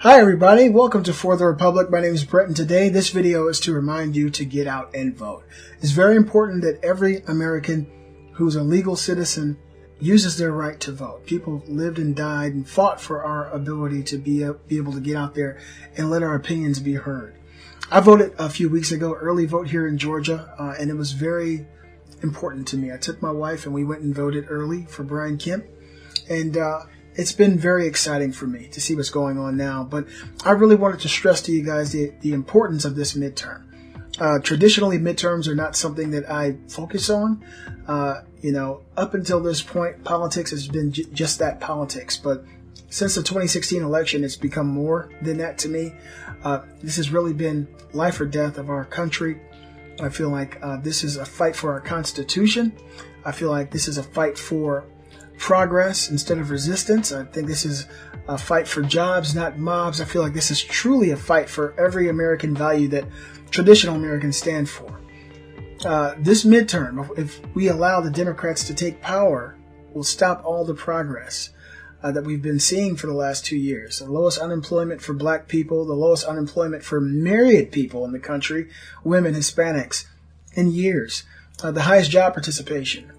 Hi everybody, welcome to For the Republic. My name is Brett, and today this video is to remind you to get out and vote. It's very important that every American who's a legal citizen uses their right to vote. People lived and died and fought for our ability to be able to get out there and let our opinions be heard. I voted a few weeks ago, early vote here in Georgia, and it was very important to me. I took my wife and we went and voted early for Brian Kemp, and it's been very exciting for me to see what's going on now, but I really wanted to stress to you guys the importance of this midterm. Traditionally, midterms are not something that I focus on. Up until this point, politics has been just that, politics. But since the 2016 election, it's become more than that to me. This has really been life or death of our country. I feel like this is a fight for our Constitution. I feel like this is a fight for progress instead of resistance. I think this is a fight for jobs, not mobs. I feel like this is truly a fight for every American value that traditional Americans stand for. This midterm, if we allow the Democrats to take power, will stop all the progress that we've been seeing for the last 2 years. The lowest unemployment for black people, the lowest unemployment for myriad people in the country, women, Hispanics, in years. The highest job participation.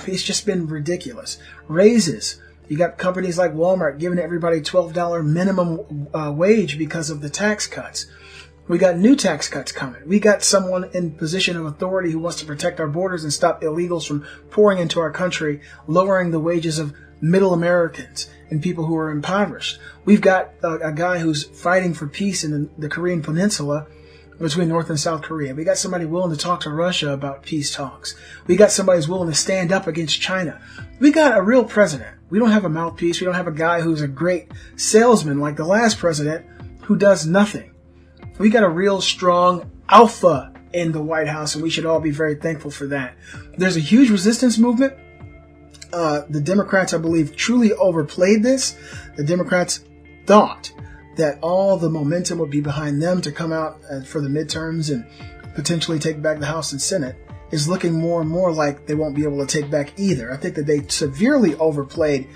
It's just been ridiculous. Raises. You got companies like Walmart giving everybody $12 minimum wage because of the tax cuts. We got new tax cuts coming. We got someone in position of authority who wants to protect our borders and stop illegals from pouring into our country, lowering the wages of middle Americans and people who are impoverished. We've got a guy who's fighting for peace in the Korean Peninsula between North and South Korea. We got somebody willing to talk to Russia about peace talks. We got somebody who's willing to stand up against China. We got a real president. We don't have a mouthpiece. We don't have a guy who's a great salesman like the last president who does nothing. We got a real strong alpha in the White House, and we should all be very thankful for that. There's a huge resistance movement. The Democrats, I believe, truly overplayed this. The Democrats thought that all the momentum would be behind them to come out for the midterms and potentially take back the House and Senate. Is looking more and more like they won't be able to take back either. I think that they severely overplayed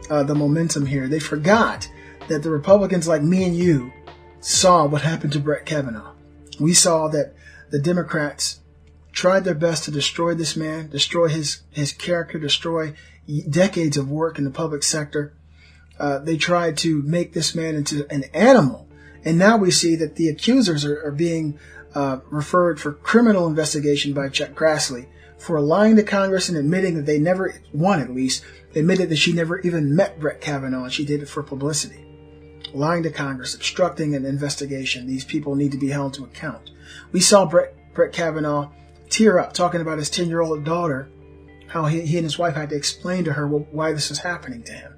the momentum here. They forgot that the Republicans like me and you saw what happened to Brett Kavanaugh. We saw that the Democrats tried their best to destroy this man, destroy his character, destroy decades of work in the public sector. They tried to make this man into an animal. And now we see that the accusers are being referred for criminal investigation by Chuck Grassley for lying to Congress and admitting that they never, one at least, admitted that she never even met Brett Kavanaugh and she did it for publicity. Lying to Congress, obstructing an investigation. These people need to be held to account. We saw Brett Kavanaugh tear up talking about his 10-year-old daughter, how he and his wife had to explain to her why this was happening to him.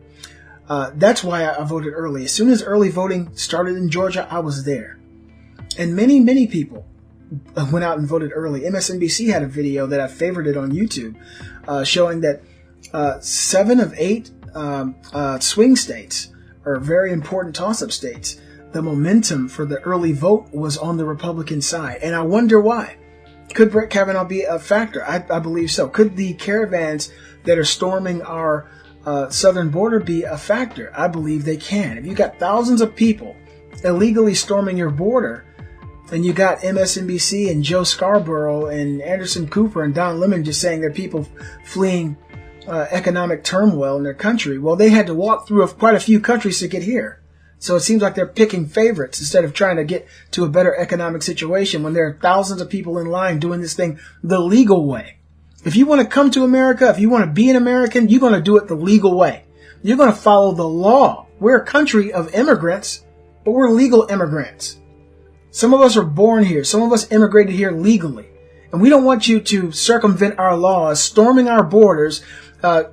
That's why I voted early. As soon as early voting started in Georgia, I was there. And many, many people went out and voted early. MSNBC had a video that I favorited on YouTube showing that 7 of 8 swing states, or very important toss-up states, the momentum for the early vote was on the Republican side. And I wonder why. Could Brett Kavanaugh be a factor? I believe so. Could the caravans that are storming our southern border be a factor? I believe they can. If you got thousands of people illegally storming your border, and you got MSNBC and Joe Scarborough and Anderson Cooper and Don Lemon just saying they're people fleeing economic turmoil in their country, well, they had to walk through quite a few countries to get here. So it seems like they're picking favorites instead of trying to get to a better economic situation when there are thousands of people in line doing this thing the legal way. If you want to come to America, if you want to be an American, you're going to do it the legal way. You're going to follow the law. We're a country of immigrants, but we're legal immigrants. Some of us are born here. Some of us immigrated here legally. And we don't want you to circumvent our laws, storming our borders,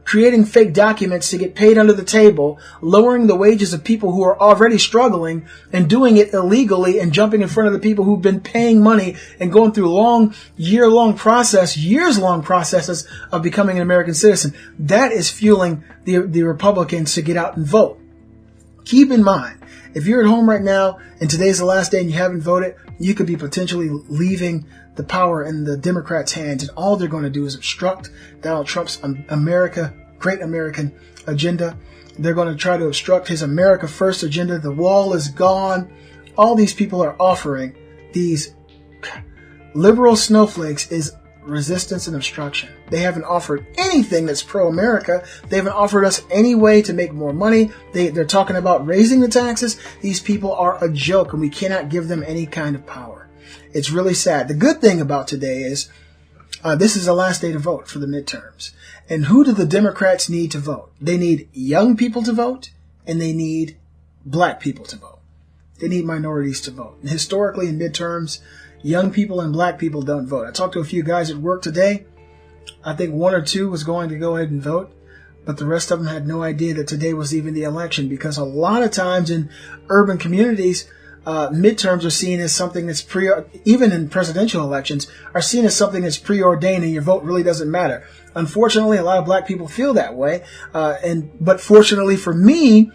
creating fake documents to get paid under the table, lowering the wages of people who are already struggling, and doing it illegally and jumping in front of the people who've been paying money and going through years-long processes of becoming an American citizen. That is fueling the Republicans to get out and vote. Keep in mind, if you're at home right now and today's the last day and you haven't voted, you could be potentially leaving the power in the Democrats' hands, and all they're going to do is obstruct Donald Trump's Great American agenda. They're going to try to obstruct his America First agenda. The wall is gone. All these people are offering these liberal snowflakes is resistance and obstruction. They haven't offered anything that's pro-America. They haven't offered us any way to make more money. They're talking about raising the taxes. These people are a joke, and we cannot give them any kind of power. It's really sad. The good thing about today is this is the last day to vote for the midterms. And who do the Democrats need to vote? They need young people to vote, and they need black people to vote. They need minorities to vote. And historically, in midterms, young people and black people don't vote. I talked to a few guys at work today. I think one or two was going to go ahead and vote, but the rest of them had no idea that today was even the election, because a lot of times in urban communities, midterms are seen as something that's even in presidential elections, are seen as something that's preordained and your vote really doesn't matter. Unfortunately, a lot of black people feel that way. But fortunately for me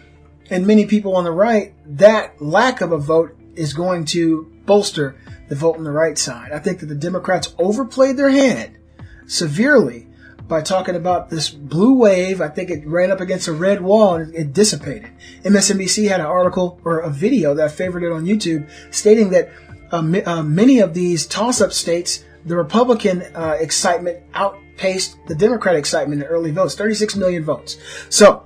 and many people on the right, that lack of a vote is going to bolster the vote on the right side. I think that the Democrats overplayed their hand severely by talking about this blue wave. I think it ran up against a red wall and it dissipated. MSNBC had an article or a video that I favorited on YouTube stating that many of these toss-up states, the Republican excitement outpaced the Democrat excitement in early votes, 36 million votes. So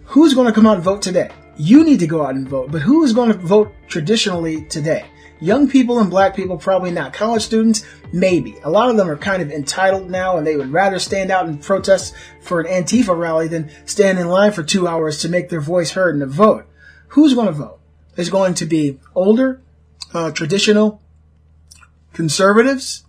who's going to come out and vote today? You need to go out and vote, but who is going to vote traditionally today? Young people and black people, probably not. College students, maybe. A lot of them are kind of entitled now, and they would rather stand out and protest for an Antifa rally than stand in line for 2 hours to make their voice heard and to vote. Who's going to vote? It's going to be older, traditional conservatives,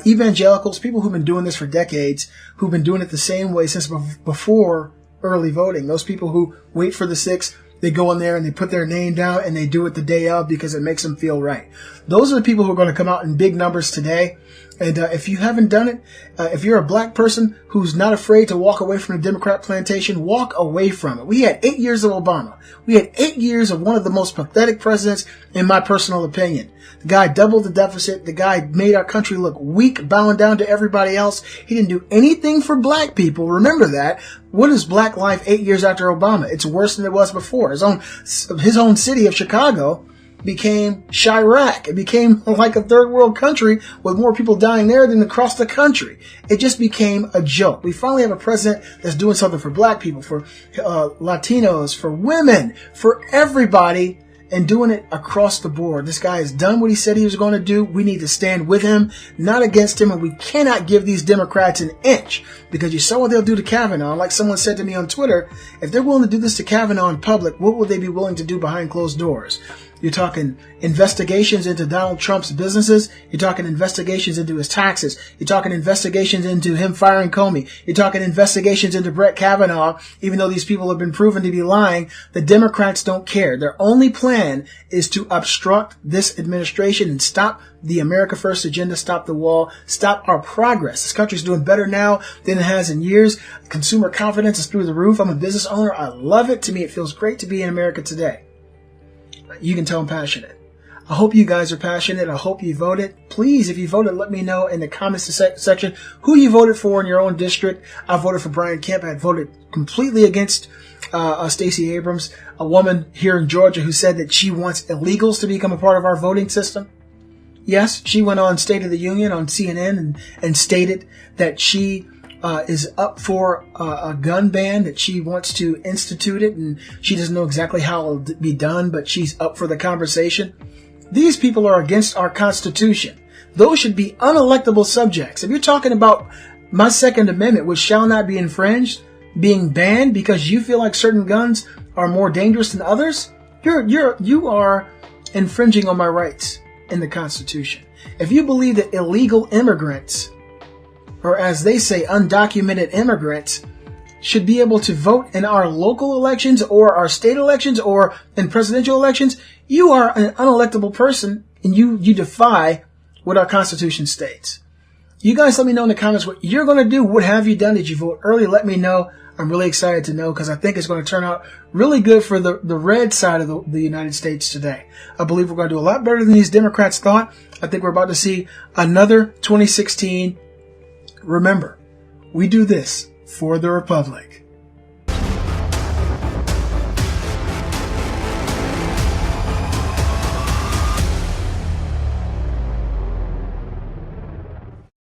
evangelicals, people who've been doing this for decades, who've been doing it the same way since before early voting. Those people who wait for the 6th, they go in there and they put their name down and they do it the day of because it makes them feel right. Those are the people who are going to come out in big numbers today. And if you haven't done it, if you're a black person who's not afraid to walk away from the Democrat plantation, walk away from it. We had 8 years of Obama. We had 8 years of one of the most pathetic presidents, in my personal opinion. The guy doubled the deficit. The guy made our country look weak, bowing down to everybody else. He didn't do anything for black people. Remember that. What is black life 8 years after Obama? It's worse than it was before. His own city of Chicago became Chirac. It became like a third world country with more people dying there than across the country. It just became a joke. We finally have a president that's doing something for black people, for Latinos, for women, for everybody, and doing it across the board. This guy has done what he said he was going to do. We need to stand with him, not against him, and we cannot give these Democrats an inch, because you saw what they'll do to Kavanaugh. Like someone said to me on Twitter, if they're willing to do this to Kavanaugh in public, what will they be willing to do behind closed doors? You're talking investigations into Donald Trump's businesses. You're talking investigations into his taxes. You're talking investigations into him firing Comey. You're talking investigations into Brett Kavanaugh. Even though these people have been proven to be lying, the Democrats don't care. Their only plan is to obstruct this administration and stop the America First agenda, stop the wall, stop our progress. This country's doing better now than it has in years. Consumer confidence is through the roof. I'm a business owner. I love it. To me, it feels great to be in America today. You can tell I'm passionate. I hope you guys are passionate. I hope you voted. Please, if you voted, let me know in the comments section who you voted for in your own district. I voted for Brian Kemp. I voted completely against Stacey Abrams, a woman here in Georgia who said that she wants illegals to become a part of our voting system. Yes, she went on State of the Union on CNN and stated that she is up for a gun ban, that she wants to institute it, and she doesn't know exactly how it'll be done, but she's up for the conversation. These people are against our Constitution. Those should be unelectable subjects. If you're talking about my Second Amendment, which shall not be infringed, being banned because you feel like certain guns are more dangerous than others, you are infringing on my rights in the Constitution. If you believe that illegal immigrants, or as they say, undocumented immigrants, should be able to vote in our local elections or our state elections or in presidential elections, you are an unelectable person and you defy what our Constitution states. You guys let me know in the comments what you're going to do. What have you done? Did you vote early? Let me know. I'm really excited to know because I think it's going to turn out really good for the red side of the United States today. I believe we're going to do a lot better than these Democrats thought. I think we're about to see another 2016. Remember, we do this for the Republic.